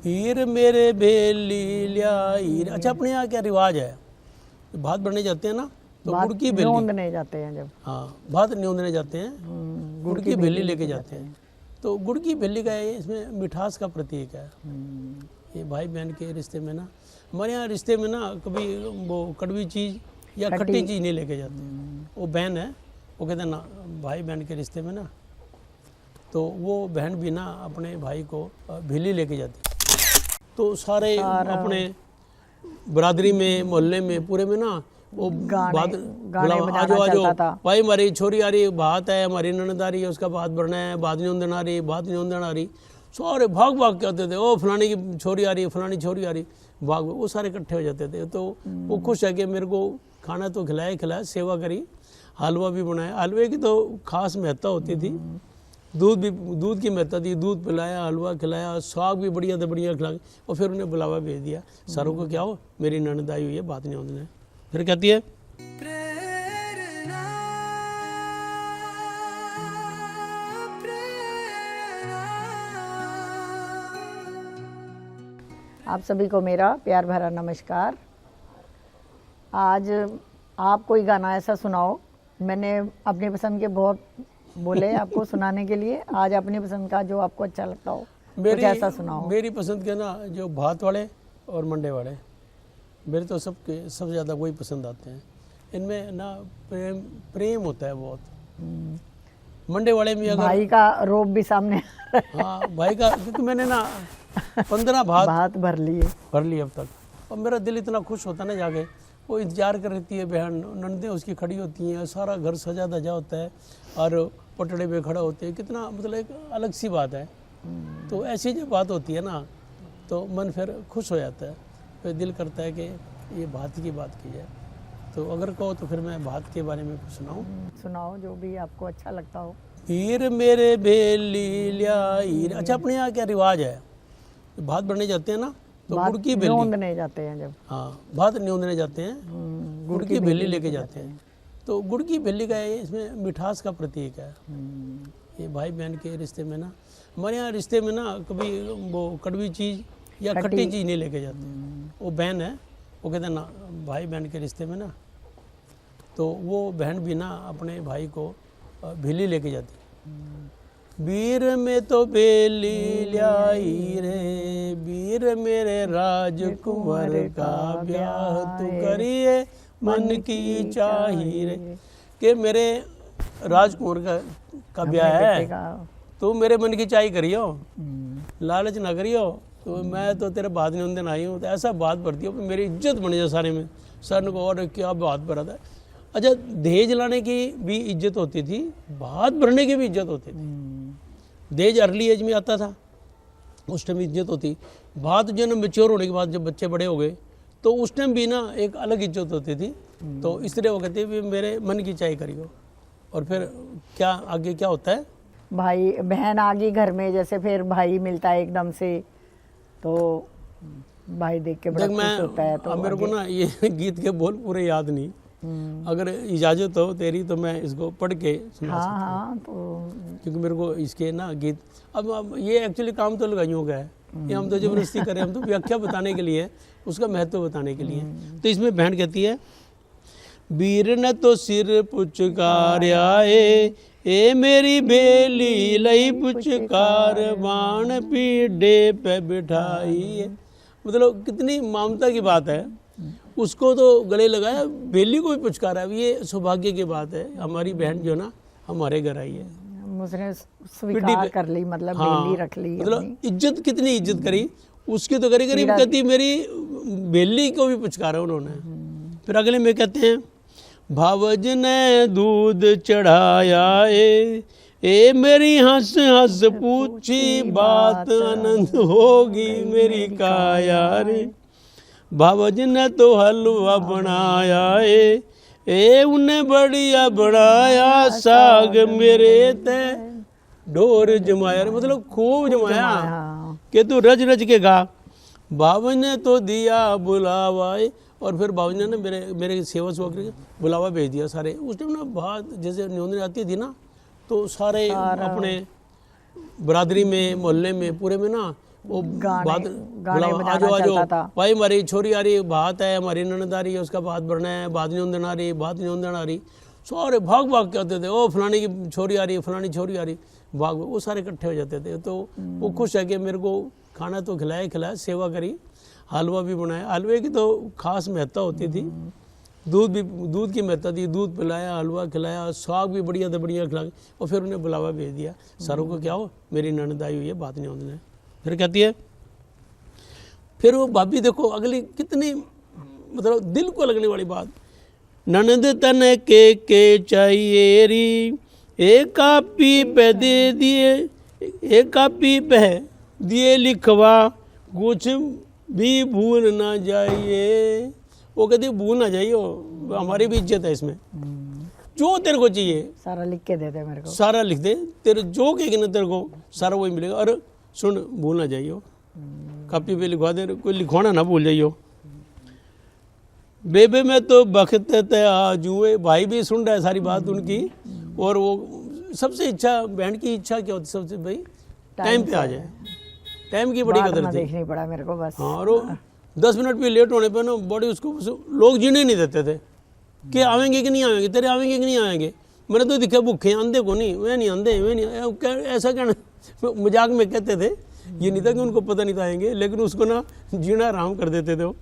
हीर मेरे बेली ल्याई। अच्छा, अपने यहाँ क्या रिवाज है, भात बढ़ने जाते हैं ना तो गुड़ की बेली, न्योंदने जाते हैं जब, हाँ भात न्योंदने जाते हैं, गुड़ की बेली लेके जाते हैं। तो गुड़ की बेली का इसमें मिठास का प्रतीक है। ये भाई बहन के रिश्ते में ना, हमारे यहाँ रिश्ते में ना कभी वो कड़वी चीज़ या खट्टी चीज़ नहीं लेके जाते। वो बहन है, वो कहते हैं ना भाई बहन के रिश्ते में ना, तो वो बहन भी ना अपने भाई को भेली लेके जाती। तो सारे अपने बरादरी में, मोहल्ले में, पूरे में ना वो बात आजो आजो भाई हमारी छोरी आ रही, भात है, हमारी ननद आ रही है, उसका भात भरना है, भात न्योंदन आ रही, भात न्योंदन आ रही। सारे भाग भाग के आते थे, ओ फलानी की छोरी आ रही, फलानी छोरी आ रही, भाग वो सारे इकट्ठे हो जाते थे। तो वो खुश है कि मेरे को खाना तो खिलाया, सेवा करी, हलवा भी बनाया। हलवे की तो खास महत्ता होती थी, दूध की महत्ता थी, दूध पिलाया, हलवा खिलाया, साग भी बढ़िया से बढ़िया खिला, और फिर उन्हें बुलावा भेज दिया सारों को, क्या हो मेरी ननद आई हुई है, बात नहीं होने। फिर कहती है आप सभी को मेरा प्यार भरा नमस्कार। आज आप कोई गाना ऐसा सुनाओ। मैंने अपनी पसंद के बहुत बोले आपको सुनाने के लिए, आज अपनी पसंद का जो आपको अच्छा लगता हो कुछ ऐसा सुनाओ। मेरी पसंद के ना जो भात वाले और मंडे वाले, मेरे तो सबसे ज़्यादा वही पसंद आते हैं। इनमें ना प्रेम होता है बहुत। मंडे वाले में अगर भाई का रोब भी सामने हाँ भाई का, क्योंकि मैंने ना 15 भात भर लिए अब तक, और मेरा दिल इतना खुश होता है ना, जाके वो इंतजार कर रहती है बहन, ननदें उसकी खड़ी होती हैं, सारा घर सजा धजा होता है और पटड़े पे खड़ा होते हैं, कितना मतलब एक अलग सी बात है। तो ऐसी जो बात होती है ना तो मन फिर खुश हो जाता है, फिर दिल करता है कि ये भात की बात की जाए। तो अगर कहो तो फिर मैं भात के बारे में कुछ सुनाओ जो भी आपको अच्छा लगता हो। हीर मेरे बेली ल्याई। अच्छा, अपने यहाँ क्या रिवाज है, भात बढ़ने जाते हैं ना तो गुड़ की बेली न्योंदने जाते हैं जब, हाँ भात न्योंदने जाते हैं, गुड़ की बेली लेके जाते हैं। तो गुड़ की बेली का इसमें मिठास का प्रतीक है। ये भाई बहन के रिश्ते में ना, हमारे यहाँ रिश्ते में ना कभी वो कड़वी चीज़ या खट्टी चीज़ नहीं लेके जाते। वो बहन है, वो कहते हैं ना भाई बहन के रिश्ते में ना, तो वो बहन भी ना अपने भाई को भेली लेके जाती। वीर में तो बेली ल्याई रे, वीर मेरे राजकुमार का ब्याह तू करिए मन की चाही रे। कि मेरे राजकुमार का ब्याह है, तो मेरे मन की चाही करियो, लालच ना करियो। तो मैं तो तेरे बात न्योंदन आई हूँ, तो ऐसा बात भरती हो मेरी इज्जत बन जाए सारे में। सर को और क्या बात भरा था। अच्छा, दहेज लाने की भी इज्जत होती थी, भात भरने की भी इज्जत होती थी। दहेज अर्ली एज में आता था, उस टाइम इज्जत होती। भात जो ना मेच्योर होने के बाद जब बच्चे बड़े हो गए तो उस टाइम भी ना एक अलग इज्जत होती थी। तो इसलिए वो कहते हैं मेरे मन की चाय करियो। और फिर क्या आगे क्या होता है, भाई बहन आ गई घर में, जैसे फिर भाई मिलता है एकदम से, तो भाई देख के बड़ा खुश होता है। तो मेरे को ना ये गीत के बोल पूरे याद नहीं, अगर इजाजत हो तेरी तो मैं इसको पढ़ के सुना सकता हूँ। हाँ, तो क्योंकि मेरे को इसके ना गीत, अब ये एक्चुअली काम तो लगाइयों का है, ये हम तो जबरदस्ती करें, हम तो व्याख्या बताने के लिए, उसका महत्व बताने के लिए। तो इसमें बहन कहती है, वीर न तो सिर पुचकार्या ए मेरी बेली लई पुचकार, बाण पीढ़े पे बिठाई। मतलब कितनी ममता की बात है, उसको तो गले लगाया, बेली को भी पुचकारा। ये सौभाग्य की बात है, हमारी बहन जो ना हमारे घर आई है, उसने स्वीकार कर ली, मतलब बेली रख ली, मतलब इज्जत, कितनी इज्जत करी उसकी तो करी करी। कहती मेरी बेली को भी पुचकारा उन्होंने। फिर अगले में कहते हैं, भावज ने दूध चढ़ाया ए मेरी हंस हंस पूछी बात, आनंद होगी मेरी काया रे। भावज ने तो हलवा बनाया ए उन्हें बढ़िया बनाया, साग मेरे ते ढोर जमाया। मतलब खूब जमाया कि तू रज रज के गा। बाबा ने तो दिया बुलावा, और फिर बाबू ने ना मेरे सेवा करके बुलावा भेज दिया सारे। उस टाइम ना बात जैसे न्योंदन आती थी ना, तो सारे अपने बरादरी में, मोहल्ले में, पूरे में ना वो गाने बुलावा, बजाना आजो आजो चलता था। भाई हमारी छोरी आ रही, भात है, हमारी ननद आ रही है, उसका भात भरना है, भात न्योंदन आ रही, भात न्योंदन आ रही, सारे भाग भाग के आते थे, ओ फलानी की छोरी आ रही, फलानी छोरी आ रही, भाग वो सारे इकट्ठे हो जाते थे। तो वो खुश है कि मेरे को खाना तो खिलाया, सेवा करी, हलवा भी बनाया। हलवे की तो खास महत्ता होती थी, दूध की महत्ता थी, दूध पिलाया, हलवा खिलाया, साग भी बढ़िया से बढ़िया खिला, और फिर उन्हें बुलावा भेज दिया सारों को, क्या हो मेरी ननद आई हुई है, बात नहीं होने। फिर कहती है, फिर वो भाभी देखो अगली कितनी मतलब दिल को लगने वाली बात, ननद तन के चाहिए री, एक कापी पे दे दिए, एक कापी पे दिए लिखवा, कुछ भी भूल ना जाइए। वो कहती भूल ना जाइए, हमारी भी इज्जत है इसमें, जो तेरे को चाहिए सारा लिख के दे दे मेरे को, सारा लिख दे, तेरे जो कहेगी ना तेरे को सारा वही मिलेगा। और सुन भूल ना जाइयो, कापी पे लिखवा दे, कोई लिखवाना ना भूल जाइयो। बेबे में तो बखत आज हुए, भाई भी सुन रहा है सारी बात उनकी। और वो सबसे इच्छा बहन की इच्छा क्या होती सबसे, भाई टाइम पे आ जाए, टाइम की बड़ी कदर थी। देखनी पड़ा मेरे को बस। हाँ, और 10 मिनट भी लेट होने पे ना बड़ी उसको लोग जीने नहीं देते थे कि आवेंगे कि नहीं आवेंगे, तेरे आवेंगे कि नहीं आवेंगे। मैंने तो दिखा भूखे आंधे को नहीं, वे नहीं आंधे, वे नहीं, ऐसा कहना मजाक में कहते थे। ये नहीं था कि उनको पता नहीं था आएंगे, लेकिन उसको ना जीना आराम कर देते थे वो।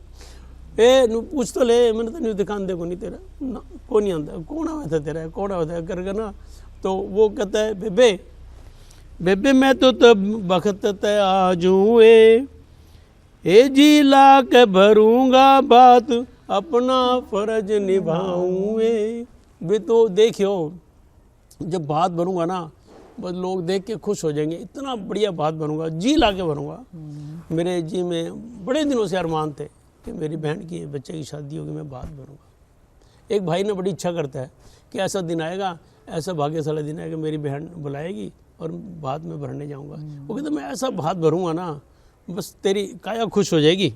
पूछ तो ले, मैंने तो नहीं दिखा आंधे को नहीं, तेरा ना को नहीं आंधा, कौन आवा था तेरा, कौन आवा था करके ना। तो वो कहता है बेबे बेबे मैं तो तब बखत आज हुए, ए जी ला के भरूंगा बात, अपना फर्ज निभाऊंगे। वे तो देखियो जब बात भरूंगा ना, बस लोग देख के खुश हो जाएंगे, इतना बढ़िया बात भरूंगा, जी ला के भरूंगा। मेरे जी में बड़े दिनों से अरमान थे कि मेरी बहन की बच्चे की शादी होगी, मैं बात भरूंगा। एक भाई ने बड़ी इच्छा करता है कि ऐसा दिन आएगा, ऐसा भाग्यशाली दिन आएगा, मेरी बहन बुलाएगी और बात में भरने जाऊंगा। वो कहते मैं ऐसा बात भरूंगा ना, बस तेरी काया खुश हो जाएगी।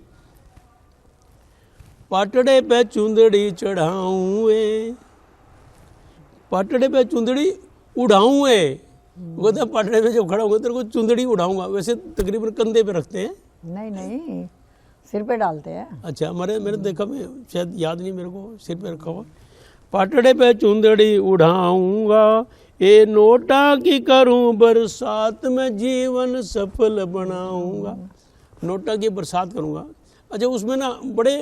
पाटड़े पे चुंदड़ी चढ़ाऊं, पाटड़े पे चुंदड़ी उड़ाऊं। वो कहते पाटड़े पे जब खड़ा होगा तेरे को चुंदड़ी उड़ाऊंगा। वैसे तकरीबन कंधे पे रखते हैं, नहीं सिर पे डालते हैं। अच्छा, मैंने देखा, मैं शायद याद नहीं मेरे को, सिर पे रखा हुआ। पाटड़े पे चुंदड़ी उड़ाऊंगा, ए नोटा की करूं बरसात में, जीवन सफल बनाऊंगा। नोटा की बरसात करूंगा। अच्छा, उसमें ना बड़े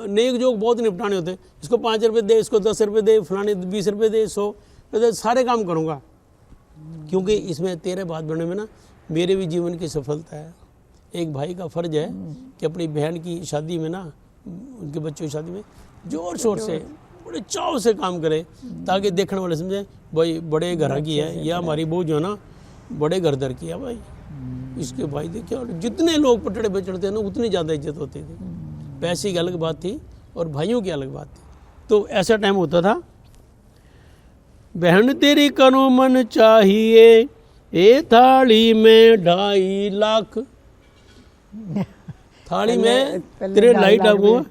नेक जोक बहुत निपटाने होते हैं, इसको 5 रुपये दे, इसको 10 रुपये दे, फलाने 20 रुपये दे, 100 तो सारे काम करूंगा, क्योंकि इसमें तेरे बात बनने में ना मेरे भी जीवन की सफलता है। एक भाई का फर्ज है कि अपनी बहन की शादी में ना, उनके बच्चों की शादी में जोर शोर से बड़े चाव से काम करे, ताकि देखने वाले समझे भाई बड़े घर की है, या हमारी बहू जो है ना बड़े घर दर की है भाई, इसके भाई देखिए। और जितने लोग पटड़े पे चढ़ते हैं ना उतनी ज़्यादा इज्जत होती थी। पैसे की अलग बात थी और भाइयों की अलग बात थी। तो ऐसा टाइम होता था, बहन तेरी करो मन चाहिए, ए थाली में 2.5 लाख, थाली में तेरे 2.5 लाख हुआ,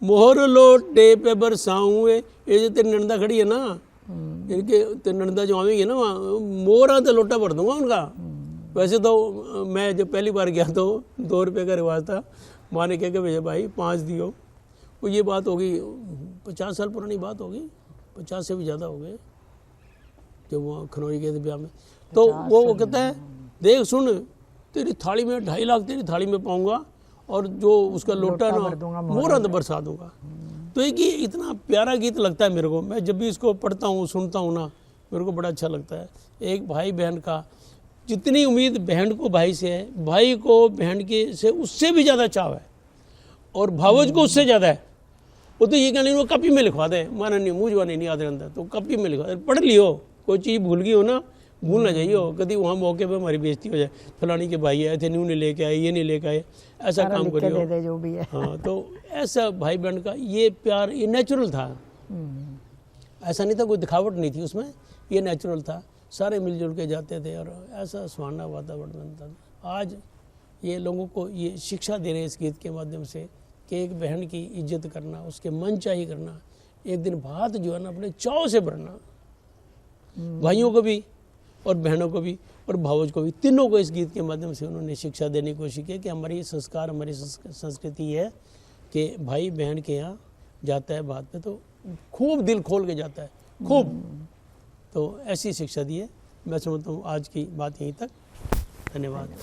मोहर लोटे पे बरसाऊं। ये जो तेरी नंदा खड़ी है ना, इनके तेरी नंदा जो आवेंगी ना, वहाँ मोहरा तो लोटा भर दूंगा उनका। वैसे तो मैं जब पहली बार गया तो 2 रुपये का रिवाज था, माँ ने कह के भैया भाई 5 दियो। वो ये बात होगी 50 साल पुरानी बात होगी, 50 से भी ज़्यादा हो गए जब वहाँ खनौरी गए थे ब्याह में। तो वो कहता है देख सुन, तेरी थाली में 2.5 लाख तेरी थाली में पाऊंगा, और जो उसका लोटा ना मोहरा तो बरसा दूंगा। तो एक ही इतना प्यारा गीत लगता है मेरे को, मैं जब भी इसको पढ़ता हूँ सुनता हूँ ना मेरे को बड़ा अच्छा लगता है। एक भाई बहन का जितनी उम्मीद बहन को भाई से है, भाई को बहन के से उससे भी ज़्यादा चाव है, और भावज को उससे ज़्यादा है। वो तो ये कहने वो कॉपी में लिखवा दे, माना नहीं मुँह जवानी नहीं याद रहता तो कॉपी में लिखवा दे, पढ़ लियो, कोई चीज़ भूल गई हो ना भूल ना जाइए, कभी वहाँ मौके पे हमारी बेइज्जती हो जाए, फलानी के भाई आए थे न्यू नहीं लेके आए, ये नहीं लेके आए, ऐसा काम करियो जो भी है। हाँ, तो ऐसा भाई बहन का ये प्यार ये नेचुरल था, ऐसा नहीं था, कोई दिखावट नहीं थी उसमें, ये नेचुरल था। सारे मिलजुल के जाते थे और ऐसा सुहाना वातावरण बनता था। आज ये लोगों को ये शिक्षा दे रहे हैं इस गीत के माध्यम से कि एक बहन की इज्जत करना, उसके मन चाहिए करना, एक दिन बात जो है ना अपने चाव से भरना, भाइयों को भी और बहनों को भी और भावज को भी, तीनों को इस गीत के माध्यम से उन्होंने शिक्षा देने की कोशिश की कि हमारी संस्कार, हमारी संस्कृति है कि भाई बहन के यहाँ जाता है बात पे तो खूब दिल खोल के जाता है, खूब। तो ऐसी शिक्षा दी है। मैं समझता हूँ आज की बात यहीं तक। धन्यवाद।